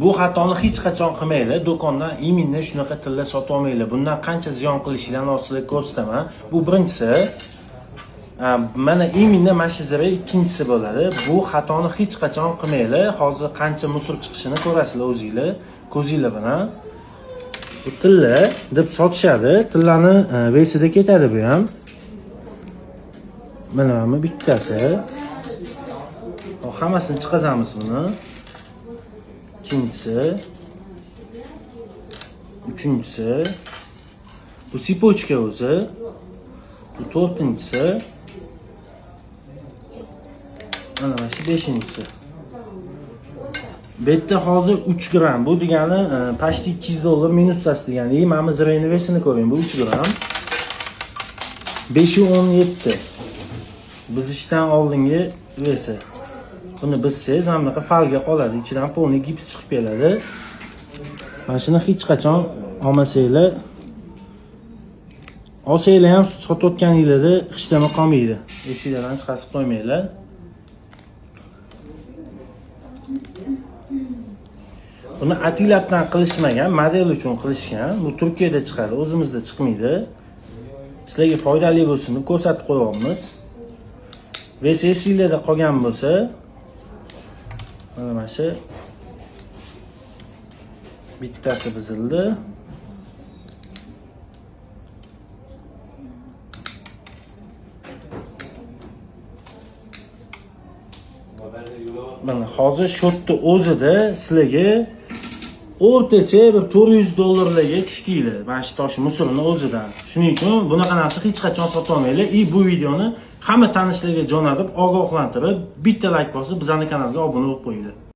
Bu xatoni hech qachon qilmanglar. Do'kondan iminni shunaqa tilla sotib olmanglar. Bundan qancha ziyon qilishidan hozir ko'rsataman. Bu birinchisi. Mana iminni mashizari ikkinchisi bo'ladi. Bu xatoni hech qachon qilmanglar. Hozir qancha musor chiqishini ko'rasizlar o'zingizlar, ko'zingizlar bilan. Bu tilla deb sotishadi. Tillani vesida ketadi bu ham. Mana bu bittasi. Hammasini chiqazamiz buni. İkincisi, üçüncüsü, bu sipochka o'zi, bu to'rtinchisi, mana shu beshinchisi. Bu yerda hozir 3 gram, bu degani pashti 200 dollar minusasi degani. Mana zirayni vesini ko'ring, bu 3 gram. 517. Biz ishdan oldingi vesi. Buni bizsiz ham bunaqa falga qoladi, ichidan polni gips chiqib keladi. Mana shuni hech qachon olmasanglar, olsanglar ham sotayotganingizda hech nima qolmaydi. Eshiklardan chiqarib qo'ymanglar. Buni atilabdan qilishmagan, model uchun qilishgan. Bu Turkiyada chiqadi, o'zimizda chiqmaydi. Sizlarga foydali bo'lsin deb ko'rsatib qo'yamiz. VSS'larda qolgan bo'lsa, mana shu bittasi buzildi. Mana hozir shotni o'zida sizlarga o'rtacha bir 400 dollarlarga tushdinglar. Mana shu tosh musurini o'zidan. Shuning uchun bunaqa narsa hech qachon sota olmanglar. Bu videoni hamma tanishlarga jo'natib, ogohlantirib, bitta like bosib, bizning kanalga obuna bo'lib qo'yinglar.